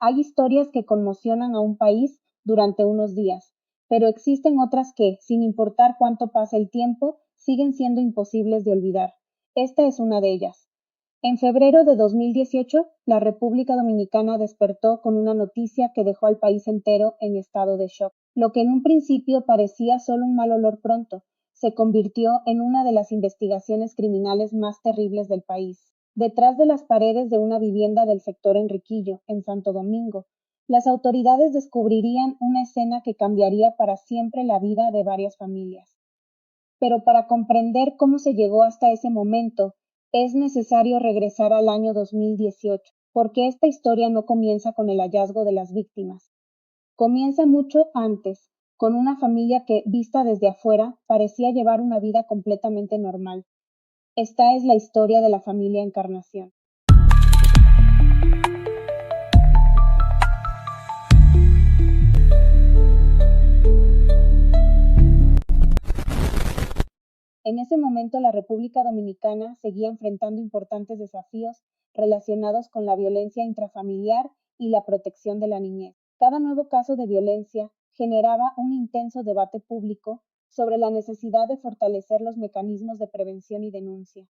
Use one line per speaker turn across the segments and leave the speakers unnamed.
Hay historias que conmocionan a un país durante unos días, pero existen otras que, sin importar cuánto pase el tiempo, siguen siendo imposibles de olvidar. Esta es una de ellas. En febrero de 2018, la República Dominicana despertó con una noticia que dejó al país entero en estado de shock. Lo que en un principio parecía solo un mal olor pronto, se convirtió en una de las investigaciones criminales más terribles del país. Detrás de las paredes de una vivienda del sector Enriquillo, en Santo Domingo, las autoridades descubrirían una escena que cambiaría para siempre la vida de varias familias. Pero para comprender cómo se llegó hasta ese momento, es necesario regresar al año 2018, porque esta historia no comienza con el hallazgo de las víctimas. Comienza mucho antes, con una familia que, vista desde afuera, parecía llevar una vida completamente normal. Esta es la historia de la familia Encarnación. En ese momento, la República Dominicana seguía enfrentando importantes desafíos relacionados con la violencia intrafamiliar y la protección de la niñez. Cada nuevo caso de violencia generaba un intenso debate público sobre la necesidad de fortalecer los mecanismos de prevención y denuncia.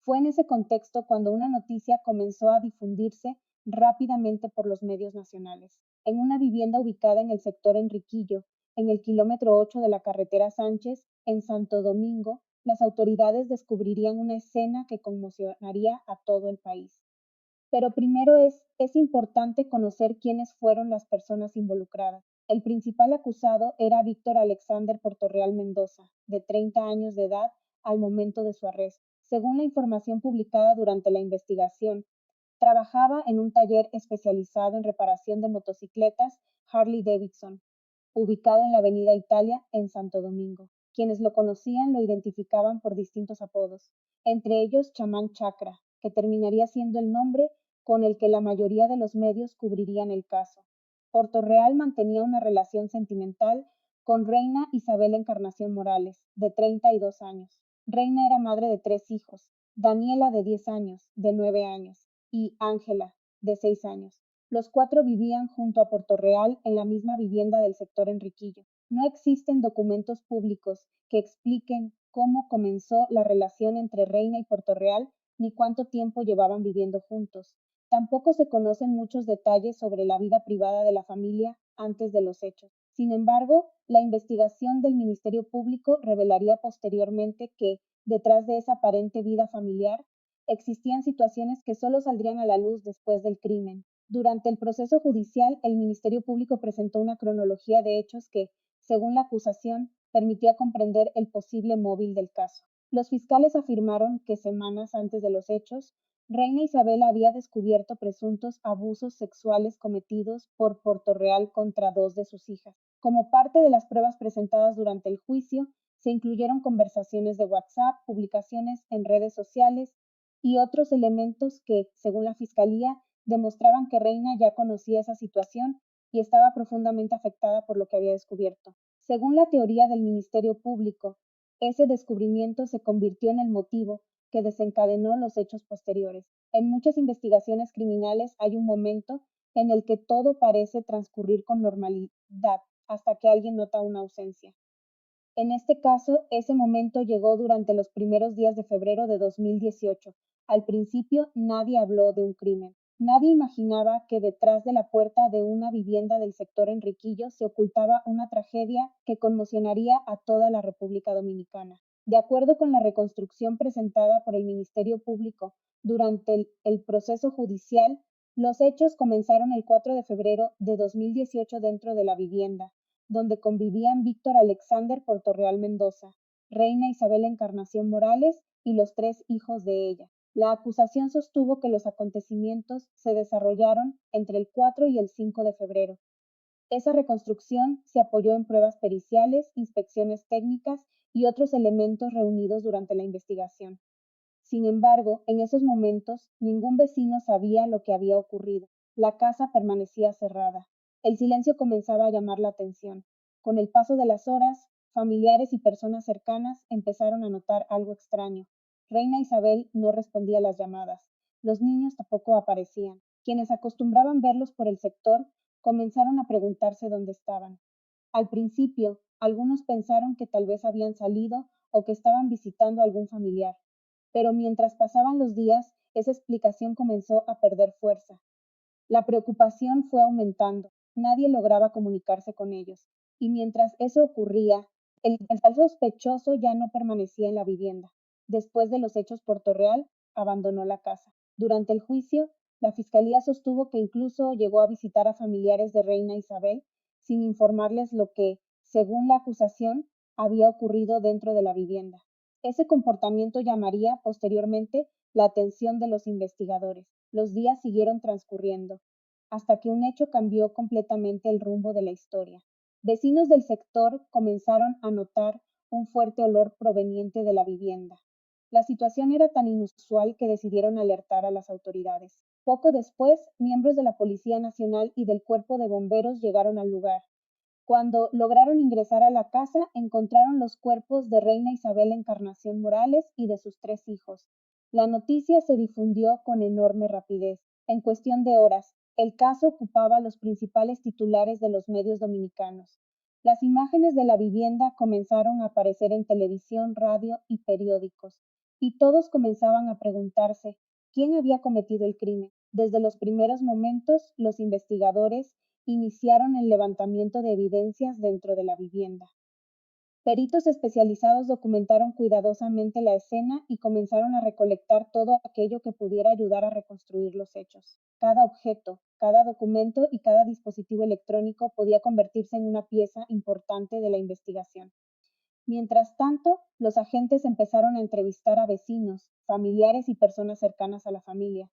Fue en ese contexto cuando una noticia comenzó a difundirse rápidamente por los medios nacionales. En una vivienda ubicada en el sector Enriquillo, en el kilómetro 8 de la carretera Sánchez, en Santo Domingo, las autoridades descubrirían una escena que conmocionaría a todo el país. Pero primero es importante conocer quiénes fueron las personas involucradas. El principal acusado era Víctor Alexander Portorreal Mendoza, de 30 años de edad al momento de su arresto. Según la información publicada durante la investigación, trabajaba en un taller especializado en reparación de motocicletas Harley Davidson, ubicado en la Avenida Italia, en Santo Domingo. Quienes lo conocían lo identificaban por distintos apodos, entre ellos Chamán Chakra, que terminaría siendo el nombre con el que la mayoría de los medios cubrirían el caso. Portorreal mantenía una relación sentimental con Reina Isabel Encarnación Morales, de 32 años. Reina era madre de 3 hijos, Daniela de 10 años, de 9 años, y Ángela, de 6 años. Los cuatro vivían junto a Portorreal en la misma vivienda del sector Enriquillo. No existen documentos públicos que expliquen cómo comenzó la relación entre Reina y Portorreal ni cuánto tiempo llevaban viviendo juntos. Tampoco se conocen muchos detalles sobre la vida privada de la familia antes de los hechos. Sin embargo, la investigación del Ministerio Público revelaría posteriormente que, detrás de esa aparente vida familiar, existían situaciones que solo saldrían a la luz después del crimen. Durante el proceso judicial, el Ministerio Público presentó una cronología de hechos que, según la acusación, permitía comprender el posible móvil del caso. Los fiscales afirmaron que semanas antes de los hechos, Reina Isabel había descubierto presuntos abusos sexuales cometidos por Portorreal contra 2 de sus hijas. Como parte de las pruebas presentadas durante el juicio, se incluyeron conversaciones de WhatsApp, publicaciones en redes sociales y otros elementos que, según la Fiscalía, demostraban que Reina ya conocía esa situación y estaba profundamente afectada por lo que había descubierto. Según la teoría del Ministerio Público, ese descubrimiento se convirtió en el motivo que desencadenó los hechos posteriores. En muchas investigaciones criminales hay un momento en el que todo parece transcurrir con normalidad hasta que alguien nota una ausencia. En este caso, ese momento llegó durante los primeros días de febrero de 2018. Al principio, nadie habló de un crimen. Nadie imaginaba que detrás de la puerta de una vivienda del sector Enriquillo se ocultaba una tragedia que conmocionaría a toda la República Dominicana. De acuerdo con la reconstrucción presentada por el Ministerio Público durante el proceso judicial, los hechos comenzaron el 4 de febrero de 2018 dentro de la vivienda, donde convivían Víctor Alexander Portorreal Mendoza, Reina Isabel Encarnación Morales y los 3 hijos de ella. La acusación sostuvo que los acontecimientos se desarrollaron entre el 4 y el 5 de febrero. Esa reconstrucción se apoyó en pruebas periciales, inspecciones técnicas y otros elementos reunidos durante la investigación. Sin embargo, en esos momentos, ningún vecino sabía lo que había ocurrido. La casa permanecía cerrada. El silencio comenzaba a llamar la atención. Con el paso de las horas, familiares y personas cercanas empezaron a notar algo extraño. Reina Isabel no respondía a las llamadas. Los niños tampoco aparecían. Quienes acostumbraban verlos por el sector comenzaron a preguntarse dónde estaban. Al principio, algunos pensaron que tal vez habían salido o que estaban visitando a algún familiar, pero mientras pasaban los días, esa explicación comenzó a perder fuerza. La preocupación fue aumentando, nadie lograba comunicarse con ellos, y mientras eso ocurría, el tal sospechoso ya no permanecía en la vivienda. Después de los hechos, Portorreal abandonó la casa. Durante el juicio, la fiscalía sostuvo que incluso llegó a visitar a familiares de Reina Isabel sin informarles lo que, según la acusación, había ocurrido dentro de la vivienda. Ese comportamiento llamaría posteriormente la atención de los investigadores. Los días siguieron transcurriendo, hasta que un hecho cambió completamente el rumbo de la historia. Vecinos del sector comenzaron a notar un fuerte olor proveniente de la vivienda. La situación era tan inusual que decidieron alertar a las autoridades. Poco después, miembros de la Policía Nacional y del Cuerpo de Bomberos llegaron al lugar. Cuando lograron ingresar a la casa, encontraron los cuerpos de Reina Isabel Encarnación Morales y de sus 3 hijos. La noticia se difundió con enorme rapidez. En cuestión de horas, el caso ocupaba los principales titulares de los medios dominicanos. Las imágenes de la vivienda comenzaron a aparecer en televisión, radio y periódicos, y todos comenzaban a preguntarse quién había cometido el crimen. Desde los primeros momentos, los investigadores iniciaron el levantamiento de evidencias dentro de la vivienda. Peritos especializados documentaron cuidadosamente la escena y comenzaron a recolectar todo aquello que pudiera ayudar a reconstruir los hechos. Cada objeto, cada documento y cada dispositivo electrónico podía convertirse en una pieza importante de la investigación. Mientras tanto, los agentes empezaron a entrevistar a vecinos, familiares y personas cercanas a la familia.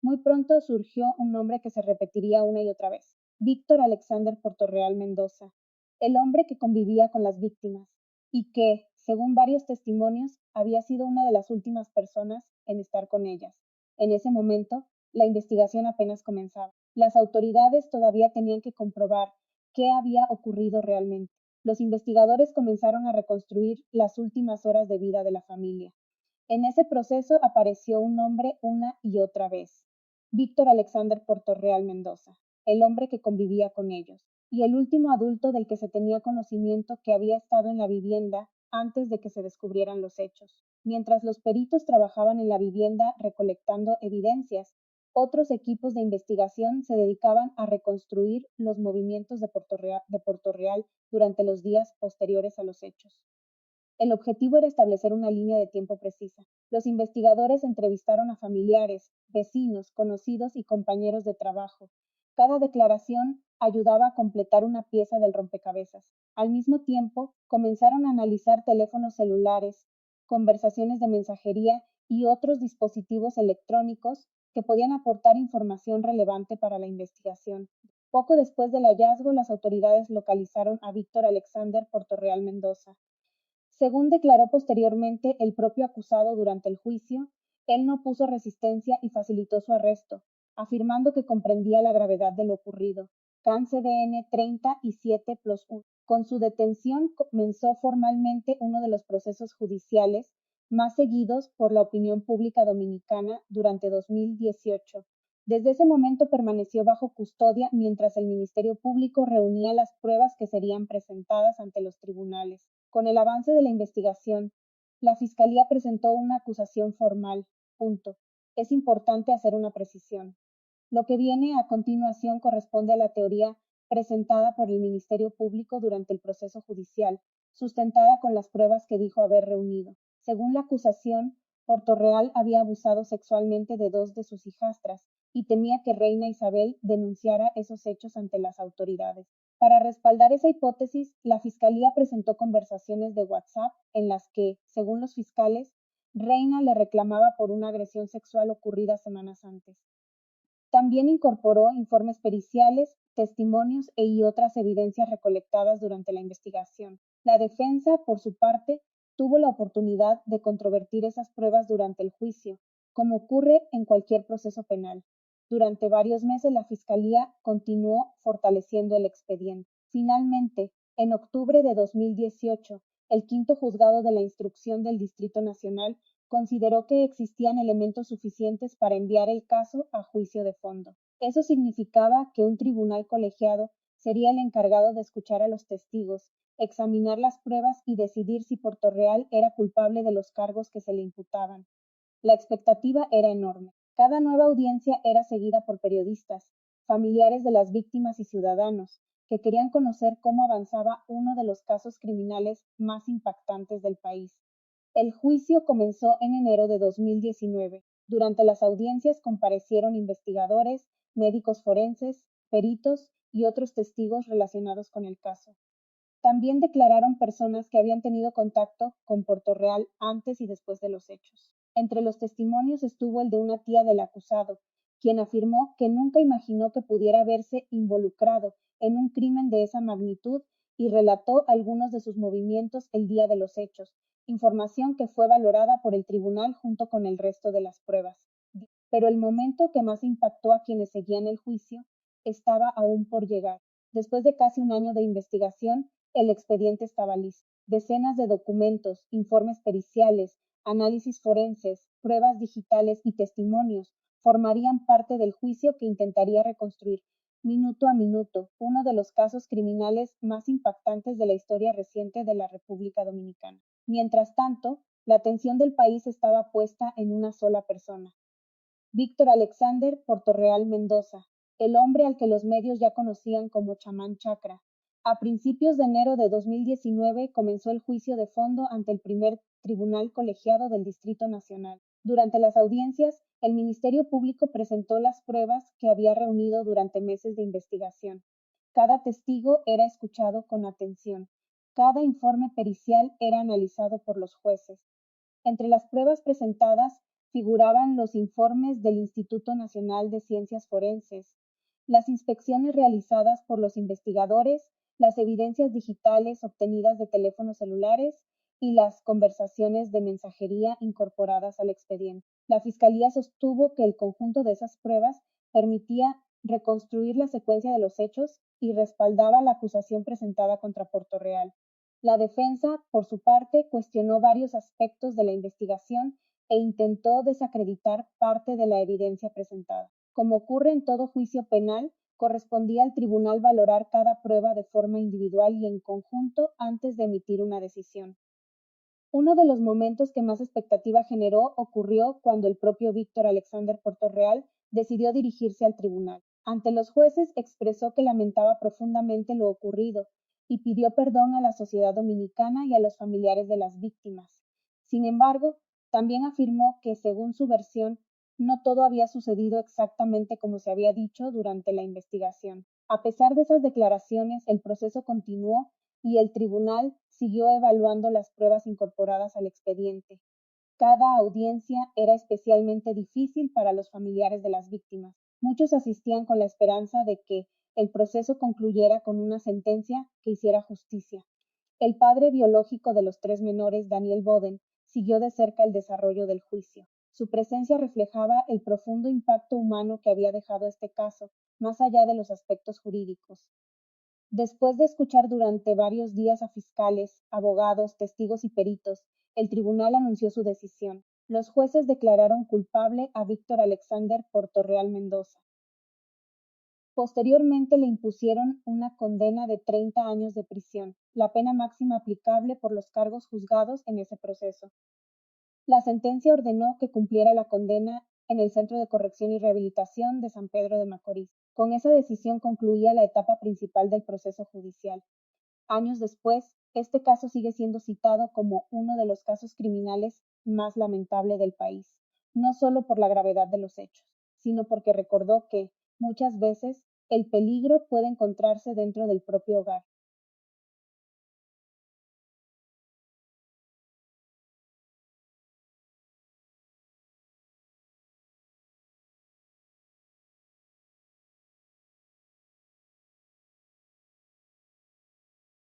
Muy pronto surgió un nombre que se repetiría una y otra vez: Víctor Alexander Portorreal Mendoza, el hombre que convivía con las víctimas y que, según varios testimonios, había sido una de las últimas personas en estar con ellas. En ese momento, la investigación apenas comenzaba. Las autoridades todavía tenían que comprobar qué había ocurrido realmente. Los investigadores comenzaron a reconstruir las últimas horas de vida de la familia. En ese proceso apareció un nombre una y otra vez: Víctor Alexander Portorreal Mendoza, el hombre que convivía con ellos, y el último adulto del que se tenía conocimiento que había estado en la vivienda antes de que se descubrieran los hechos. Mientras los peritos trabajaban en la vivienda recolectando evidencias, otros equipos de investigación se dedicaban a reconstruir los movimientos de Portorreal durante los días posteriores a los hechos. El objetivo era establecer una línea de tiempo precisa. Los investigadores entrevistaron a familiares, vecinos, conocidos y compañeros de trabajo. Cada declaración ayudaba a completar una pieza del rompecabezas. Al mismo tiempo, comenzaron a analizar teléfonos celulares, conversaciones de mensajería y otros dispositivos electrónicos que podían aportar información relevante para la investigación. Poco después del hallazgo, las autoridades localizaron a Víctor Alexander Portorreal Mendoza. Según declaró posteriormente el propio acusado durante el juicio, él no puso resistencia y facilitó su arresto, afirmando que comprendía la gravedad de lo ocurrido. CAN CDN 30 y 7+1. Con su detención comenzó formalmente uno de los procesos judiciales más seguidos por la opinión pública dominicana durante 2018. Desde ese momento permaneció bajo custodia mientras el Ministerio Público reunía las pruebas que serían presentadas ante los tribunales. Con el avance de la investigación, la Fiscalía presentó una acusación formal. Punto. Es importante hacer una precisión. Lo que viene a continuación corresponde a la teoría presentada por el Ministerio Público durante el proceso judicial, sustentada con las pruebas que dijo haber reunido. Según la acusación, Portorreal había abusado sexualmente de 2 de sus hijastras y temía que Reina Isabel denunciara esos hechos ante las autoridades. Para respaldar esa hipótesis, la Fiscalía presentó conversaciones de WhatsApp en las que, según los fiscales, Reina le reclamaba por una agresión sexual ocurrida semanas antes. También incorporó informes periciales, testimonios y otras evidencias recolectadas durante la investigación. La defensa, por su parte, tuvo la oportunidad de controvertir esas pruebas durante el juicio, como ocurre en cualquier proceso penal. Durante varios meses la Fiscalía continuó fortaleciendo el expediente. Finalmente, en octubre de 2018, el quinto juzgado de la instrucción del Distrito Nacional consideró que existían elementos suficientes para enviar el caso a juicio de fondo. Eso significaba que un tribunal colegiado sería el encargado de escuchar a los testigos, examinar las pruebas y decidir si Portorreal era culpable de los cargos que se le imputaban. La expectativa era enorme. Cada nueva audiencia era seguida por periodistas, familiares de las víctimas y ciudadanos, que querían conocer cómo avanzaba uno de los casos criminales más impactantes del país. El juicio comenzó en enero de 2019. Durante las audiencias comparecieron investigadores, médicos forenses, peritos y otros testigos relacionados con el caso. También declararon personas que habían tenido contacto con Portorreal antes y después de los hechos. Entre los testimonios estuvo el de una tía del acusado, quien afirmó que nunca imaginó que pudiera verse involucrado en un crimen de esa magnitud y relató algunos de sus movimientos el día de los hechos, información que fue valorada por el tribunal junto con el resto de las pruebas. Pero el momento que más impactó a quienes seguían el juicio estaba aún por llegar. Después de casi un año de investigación, el expediente estaba listo. Decenas de documentos, informes periciales, análisis forenses, pruebas digitales y testimonios formarían parte del juicio que intentaría reconstruir minuto a minuto uno de los casos criminales más impactantes de la historia reciente de la República Dominicana. Mientras tanto, la atención del país estaba puesta en una sola persona, Víctor Alexander Portorreal Mendoza, el hombre al que los medios ya conocían como Chamán Chacra. A principios de enero de 2019 comenzó el juicio de fondo ante el primer tribunal colegiado del Distrito Nacional. Durante las audiencias, el Ministerio Público presentó las pruebas que había reunido durante meses de investigación. Cada testigo era escuchado con atención. Cada informe pericial era analizado por los jueces. Entre las pruebas presentadas figuraban los informes del Instituto Nacional de Ciencias Forenses, las inspecciones realizadas por los investigadores, las evidencias digitales obtenidas de teléfonos celulares y las conversaciones de mensajería incorporadas al expediente. La Fiscalía sostuvo que el conjunto de esas pruebas permitía reconstruir la secuencia de los hechos y respaldaba la acusación presentada contra Portorreal. La defensa, por su parte, cuestionó varios aspectos de la investigación e intentó desacreditar parte de la evidencia presentada. Como ocurre en todo juicio penal, correspondía al tribunal valorar cada prueba de forma individual y en conjunto antes de emitir una decisión. Uno de los momentos que más expectativa generó ocurrió cuando el propio Víctor Alexander Portorreal decidió dirigirse al tribunal. Ante los jueces expresó que lamentaba profundamente lo ocurrido y pidió perdón a la sociedad dominicana y a los familiares de las víctimas. Sin embargo, también afirmó que, según su versión, no todo había sucedido exactamente como se había dicho durante la investigación. A pesar de esas declaraciones, el proceso continuó y el tribunal siguió evaluando las pruebas incorporadas al expediente. Cada audiencia era especialmente difícil para los familiares de las víctimas. Muchos asistían con la esperanza de que el proceso concluyera con una sentencia que hiciera justicia. El padre biológico de los tres menores, Daniel Boden, siguió de cerca el desarrollo del juicio. Su presencia reflejaba el profundo impacto humano que había dejado este caso, más allá de los aspectos jurídicos. Después de escuchar durante varios días a fiscales, abogados, testigos y peritos, el tribunal anunció su decisión. Los jueces declararon culpable a Víctor Alexander Portorreal Mendoza. Posteriormente le impusieron una condena de 30 años de prisión, la pena máxima aplicable por los cargos juzgados en ese proceso. La sentencia ordenó que cumpliera la condena en el Centro de Corrección y Rehabilitación de San Pedro de Macorís. Con esa decisión concluía la etapa principal del proceso judicial. Años después, este caso sigue siendo citado como uno de los casos criminales más lamentables del país, no solo por la gravedad de los hechos, sino porque recordó que, muchas veces, el peligro puede encontrarse dentro del propio hogar.